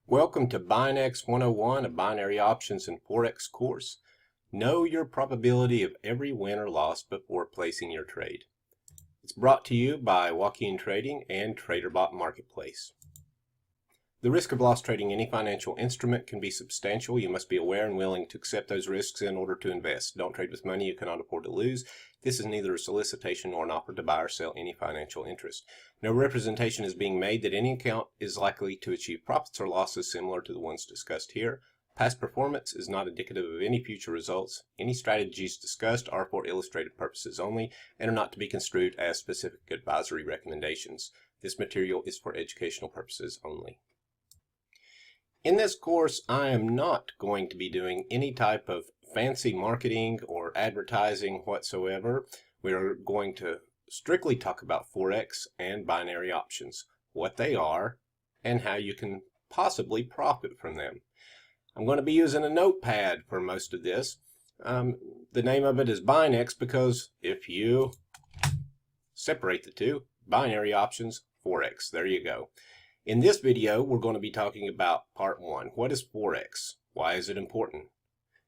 Welcome to Binex 101, a binary options and Forex course. Know your probability of every win or loss before placing your trade. It's brought to you by Joaquin Trading and TraderBot Marketplace. The risk of loss trading any financial instrument can be substantial. You must be aware and willing to accept those risks in order to invest. Don't trade with money you cannot afford to lose. This is neither a solicitation nor an offer to buy or sell any financial interest. No representation is being made that any account is likely to achieve profits or losses similar to the ones discussed here. Past performance is not indicative of any future results. Any strategies discussed are for illustrative purposes only and are not to be construed as specific advisory recommendations. This material is for educational purposes only. In this course, I am not going to be doing any type of fancy marketing or advertising whatsoever. We are going to strictly talk about Forex and binary options, what they are, and how you can possibly profit from them. I'm going to be using a notepad for most of this. The name of it is Binex because if you separate the two, binary options, Forex, there you go. In this video, we're going to be talking about part one. What is Forex? Why is it important?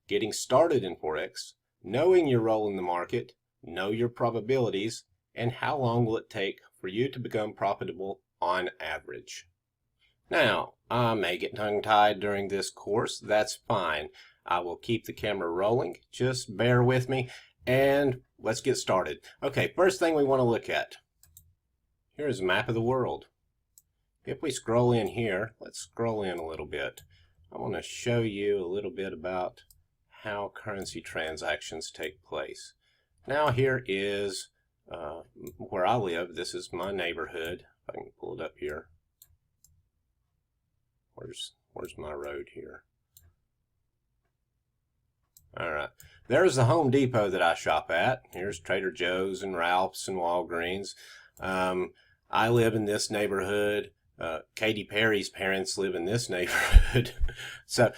Getting started in Forex, knowing your role in the market, know your probabilities, and how long will it take for you to become profitable on average. Now, I may get tongue-tied during this course. That's fine. I will keep the camera rolling. Just bear with me, and let's get started. Okay, first thing we want to look at. Here's a map of the world. If we scroll in here, let's scroll in a little bit. I want to show you a little bit about how currency transactions take place. Now here is where I live. This is my neighborhood. If I can pull it up here. Where's my road here? All right. There's the Home Depot that I shop at. Here's Trader Joe's and Ralph's and Walgreens. I live in this neighborhood. Katy Perry's parents live in this neighborhood. So,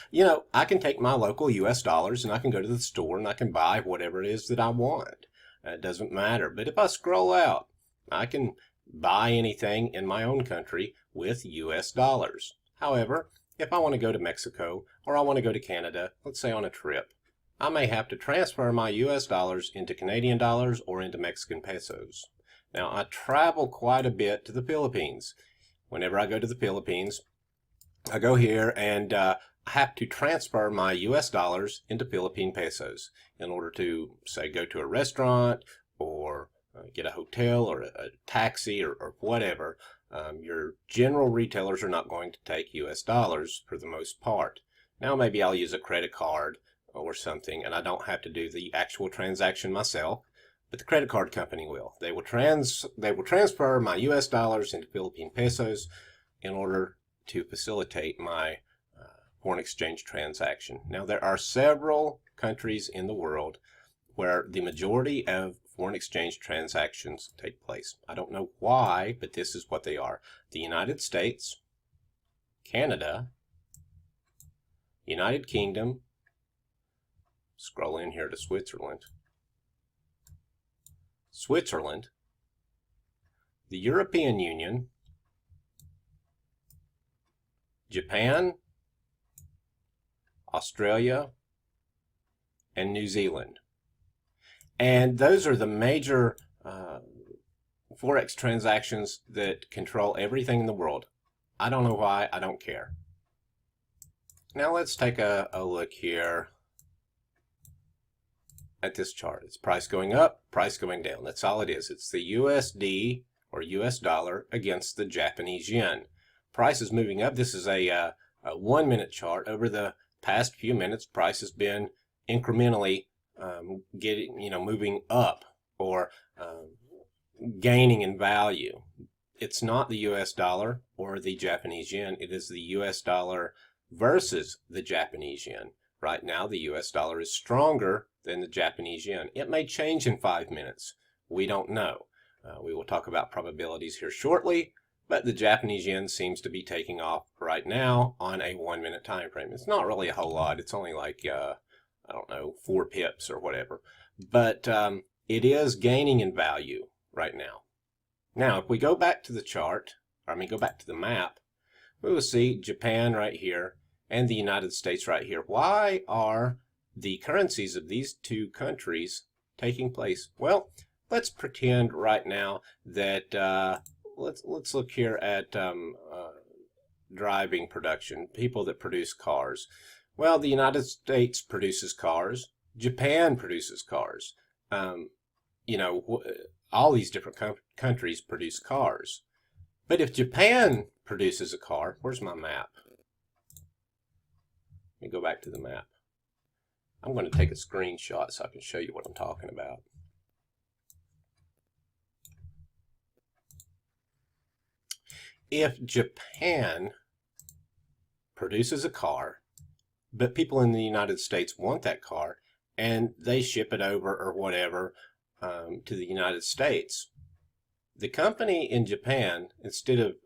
I can take my local US dollars and I can go to the store and I can buy whatever it is that I want. It doesn't matter. But if I scroll out, I can buy anything in my own country with US dollars. However, if I want to go to Mexico or I want to go to Canada, let's say on a trip, I may have to transfer my US dollars into Canadian dollars or into Mexican pesos. Now, I travel quite a bit to the Philippines. Whenever I go to the Philippines, I go here and I have to transfer my US dollars into Philippine pesos in order to, say, go to a restaurant or get a hotel or a taxi or whatever. Your general retailers are not going to take US dollars for the most part. Now maybe I'll use a credit card or something and I don't have to do the actual transaction myself. But the credit card company will. They will transfer my US dollars into Philippine pesos in order to facilitate my foreign exchange transaction. Now, there are several countries in the world where the majority of foreign exchange transactions take place. I don't know why, but this is what they are. The United States, Canada, United Kingdom, scroll in here to Switzerland, the European Union, Japan, Australia, and New Zealand. And those are the major Forex transactions that control everything in the world. I don't know why, I don't care. Now let's take a look here at this chart. It's price going up, price going down. That's all it is. It's the USD or US dollar against the Japanese yen. Price is moving up. This is a 1 minute chart. Over the past few minutes, price has been incrementally moving up or gaining in value. It's not the US dollar or the Japanese yen. It is the US dollar versus the Japanese yen. Right now, the US dollar is stronger than the Japanese yen. It may change in 5 minutes. We don't know. We will talk about probabilities here shortly, but the Japanese yen seems to be taking off right now on a 1 minute time frame. It's not really a whole lot. It's only like, 4 pips or whatever. But it is gaining in value right now. Now, if we go back to the chart, go back to the map, we will see Japan right here and the United States right here. Why are the currencies of these two countries taking place? Well, let's pretend right now that let's look here at driving production, people that produce cars. Well, the United States produces cars. Japan produces cars. You know, all these different countries produce cars. But if Japan produces a car, where's my map? Let me go back to the map. I'm going to take a screenshot so I can show you what I'm talking about. If Japan produces a car, but people in the United States want that car, and they ship it over or whatever to the United States, the company in Japan, instead of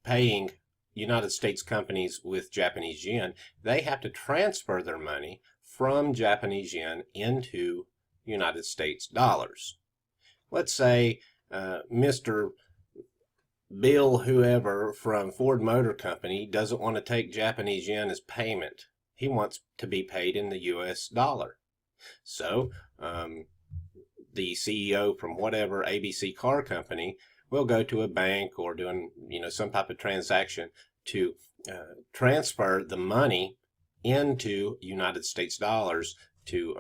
paying United States companies with Japanese yen, they have to transfer their money from Japanese yen into United States dollars. Let's say Mr. Bill whoever from Ford Motor Company doesn't want to take Japanese yen as payment. He wants to be paid in the US dollar. So the CEO from whatever ABC car company will go to a bank or doing some type of transaction to transfer the money into United States dollars to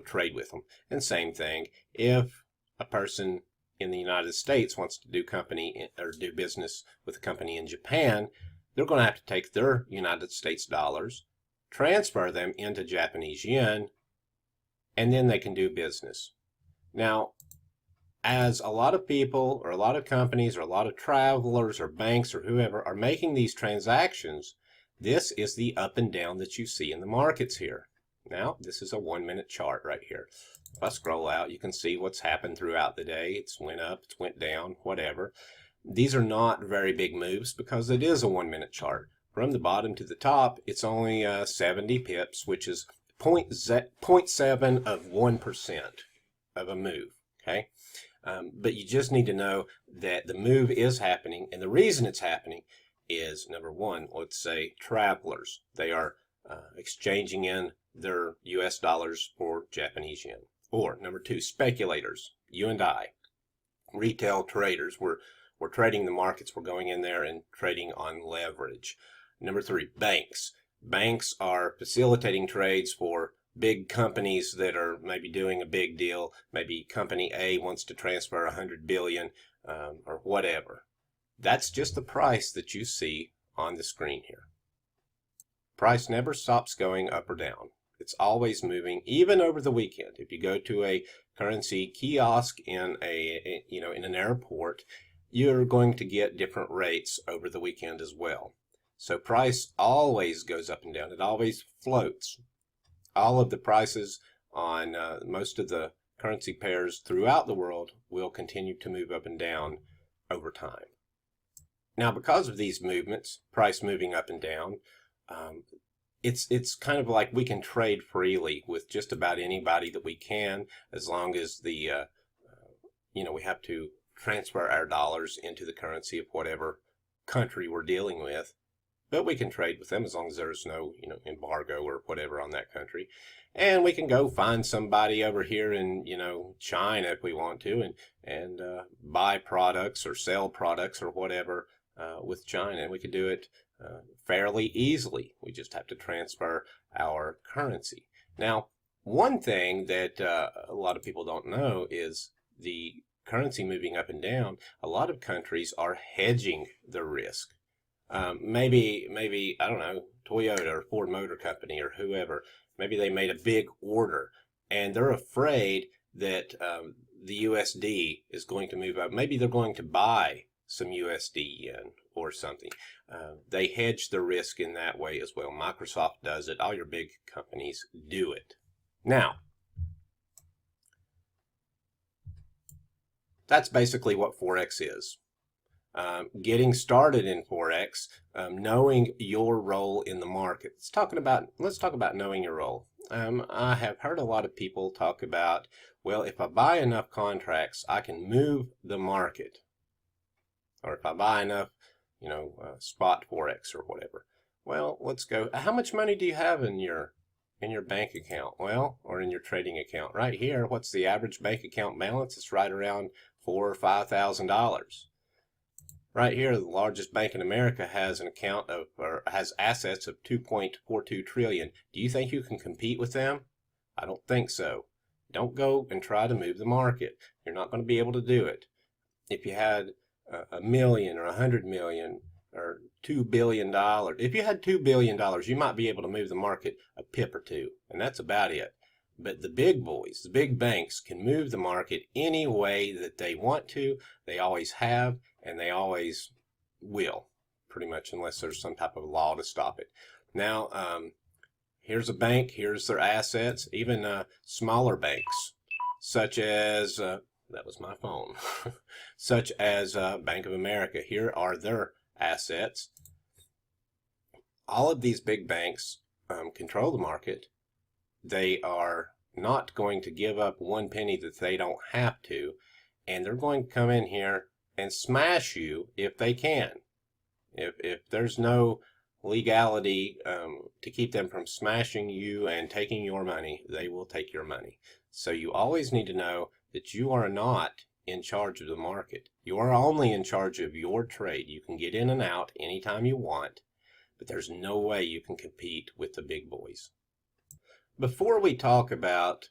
trade with them. And same thing, if a person in the United States wants to do business with a company in Japan, they're going to have to take their United States dollars, transfer them into Japanese yen, and then they can do business. Now, as a lot of people or a lot of companies or a lot of travelers or banks or whoever are making these transactions, this is the up and down that you see in the markets here. Now, this is a 1-minute chart right here. If I scroll out, you can see what's happened throughout the day. It's went up, it's went down, whatever. These are not very big moves because it is a 1-minute chart. From the bottom to the top, it's only 70 pips, which is 0.7 of 1% of a move, okay? But you just need to know that the move is happening, and the reason it's happening is, number one, let's say travelers. They are exchanging in their US dollars for Japanese yen. Or number two, speculators, you and I, retail traders. We're trading the markets. We're going in there and trading on leverage. Number three, banks. Banks are facilitating trades for big companies that are maybe doing a big deal. Maybe company A wants to transfer 100 billion or whatever. That's just the price that you see on the screen here. Price never stops going up or down. It's always moving, even over the weekend. If you go to a currency kiosk in in an airport, you're going to get different rates over the weekend as well. So price always goes up and down. It always floats. All of the prices on most of the currency pairs throughout the world will continue to move up and down over time. Now, because of these movements, price moving up and down, it's kind of like we can trade freely with just about anybody that we can, as long as the we have to transfer our dollars into the currency of whatever country we're dealing with. But we can trade with them as long as there's no embargo or whatever on that country. And we can go find somebody over here in China if we want to, and buy products or sell products or whatever with China. And we could do it fairly easily. We just have to transfer our currency. Now, one thing that a lot of people don't know is the currency moving up and down. A lot of countries are hedging the risk. Maybe I don't know, Toyota or Ford Motor Company or whoever, maybe they made a big order and they're afraid that the USD is going to move up. Maybe they're going to buy some USD yen or something. They hedge the risk in that way as well. Microsoft does it. All your big companies do it. Now, that's basically what Forex is. Getting started in Forex, knowing your role in the market. Let's talk about knowing your role. I have heard a lot of people talk about, well, if I buy enough contracts, I can move the market. Or if I buy enough spot Forex or whatever. Well, let's go. How much money do you have in your bank account? Well, or in your trading account? Right here, what's the average bank account balance? It's right around $4,000 or $5,000. Right here, the largest bank in America has an account of, or has assets of 2.42 trillion. Do you think you can compete with them? I don't think so. Don't go and try to move the market. You're not going to be able to do it. If you had a million or 100 million or $2 billion, if you had $2 billion, you might be able to move the market a pip or two, and that's about it. But the big boys, the big banks, can move the market any way that they want to. They always have, and they always will, pretty much, unless there's some type of law to stop it. Now, here's a bank, here's their assets, even smaller banks, such as, that was my phone, such as Bank of America. Here are their assets. All of these big banks control the market. They are not going to give up one penny that they don't have to, and they're going to come in here and smash you if they can. If there's no legality to keep them from smashing you and taking your money, they will take your money. So you always need to know that you are not in charge of the market. You are only in charge of your trade. You can get in and out anytime you want, but there's no way you can compete with the big boys. Before we talk about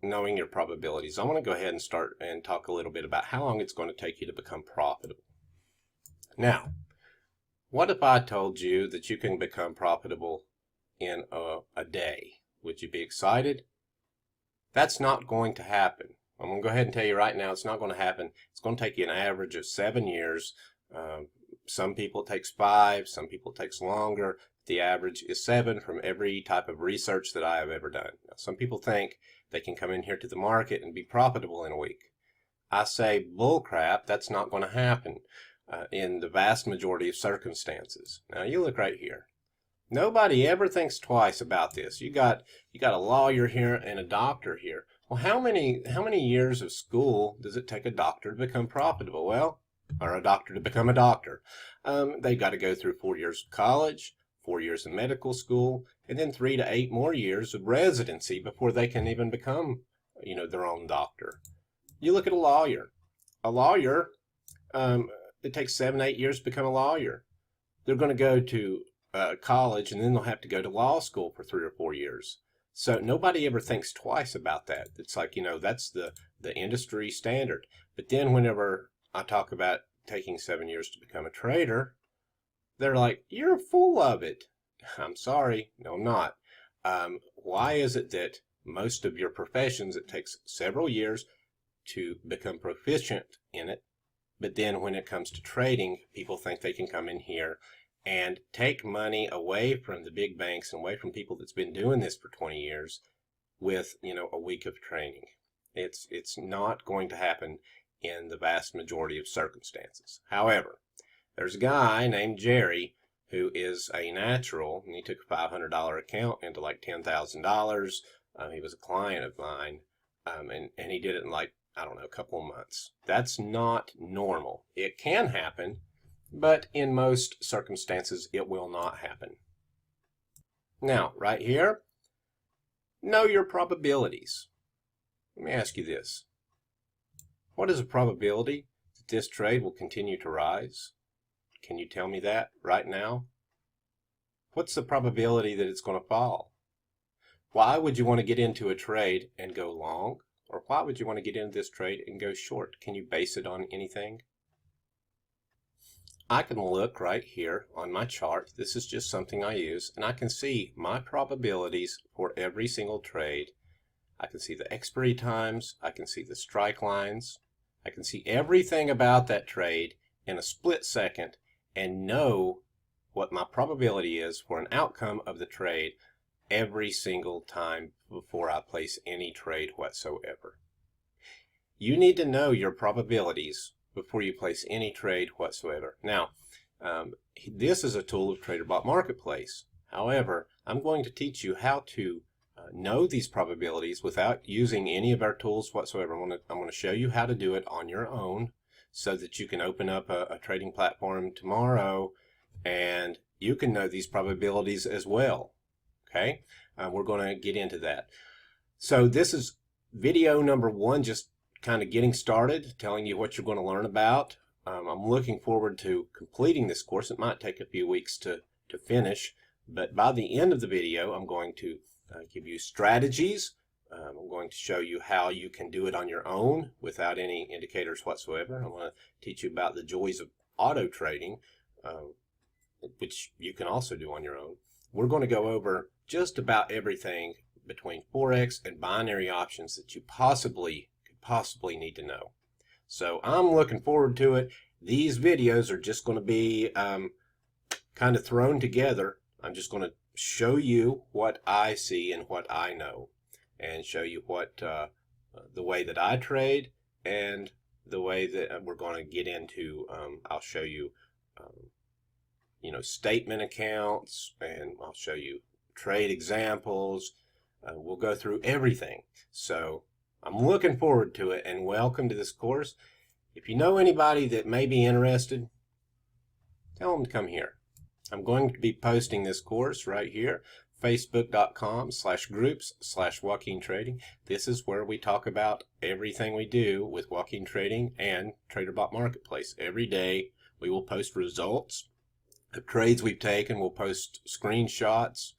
knowing your probabilities, I want to go ahead and start and talk a little bit about how long it's going to take you to become profitable. Now, what if I told you that you can become profitable in a day? Would you be excited? That's not going to happen. I'm going to go ahead and tell you right now, it's not going to happen. It's going to take you an average of 7 years. Some people it takes 5, some people it takes longer. The average is 7 from every type of research that I have ever done. Now, some people think they can come in here to the market and be profitable in a week. I say bull crap, that's not going to happen in the vast majority of circumstances. Now you look right here. Nobody ever thinks twice about this. You got a lawyer here and a doctor here. Well, how many years of school does it take a doctor to become profitable? Well, or a doctor to become a doctor. They've got to go through 4 years of college, 4 years of medical school, and then 3 to 8 more years of residency before they can even become, their own doctor. You look at a lawyer. A lawyer, it takes 7 to 8 years to become a lawyer. They're going to go to college, and then they'll have to go to law school for 3 or 4 years. So nobody ever thinks twice about that. It's like, that's the industry standard. But then whenever I talk about taking 7 years to become a trader, they're like, you're full of it. I'm sorry. No, I'm not. Why is it that most of your professions, it takes several years to become proficient in it, but then when it comes to trading, people think they can come in here and take money away from the big banks and away from people that's been doing this for 20 years with, a week of training. It's not going to happen in the vast majority of circumstances. However, there's a guy named Jerry who is a natural, and he took a $500 account into like $10,000. He was a client of mine, and he did it in like, I don't know, a couple of months. That's not normal. It can happen, but in most circumstances, it will not happen. Now, right here, know your probabilities. Let me ask you this. What is the probability that this trade will continue to rise? Can you tell me that right now? What's the probability that it's going to fall? Why would you want to get into a trade and go long? Or why would you want to get into this trade and go short? Can you base it on anything? I can look right here on my chart. This is just something I use, and I can see my probabilities for every single trade. I can see the expiry times. I can see the strike lines. I can see everything about that trade in a split second and know what my probability is for an outcome of the trade every single time before I place any trade whatsoever. You need to know your probabilities before you place any trade whatsoever. Now, this is a tool of TraderBot Marketplace. However, I'm going to teach you how to know these probabilities without using any of our tools whatsoever. I'm going to show you how to do it on your own so that you can open up a trading platform tomorrow and you can know these probabilities as well. Okay, we're going to get into that. So this is video number 1, just kind of getting started, telling you what you're going to learn about. I'm looking forward to completing this course. It might take a few weeks to finish, but by the end of the video, I'm going to give you strategies. I'm going to show you how you can do it on your own without any indicators whatsoever. I want to teach you about the joys of auto trading, which you can also do on your own. We're going to go over just about everything between Forex and binary options that you could possibly need to know. So I'm looking forward to it. These videos are just going to be kind of thrown together. I'm just going to show you what I see and what I know, and show you what the way that I trade and the way that we're going to get into. I'll show you, statement accounts, and I'll show you trade examples. We'll go through everything. So I'm looking forward to it, and welcome to this course. If you know anybody that may be interested, tell them to come here. I'm going to be posting this course right here, facebook.com/groups/Joaquin Trading. This is where we talk about everything we do with Joaquin Trading and TraderBot Marketplace. Every day we will post results of trades we've taken. We'll post screenshots.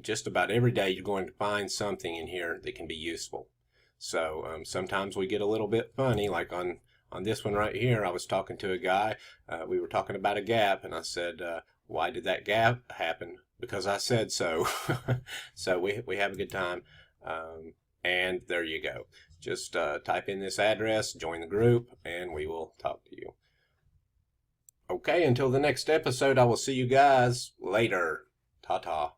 Just about every day you're going to find something in here that can be useful. So sometimes we get a little bit funny, like on this one right here. I was talking to a guy. We were talking about a gap, and I said, why did that gap happen? Because I said so. So we have a good time. And there you go. Just type in this address, join the group, and we will talk to you. Okay, until the next episode, I will see you guys later. Ta-ta.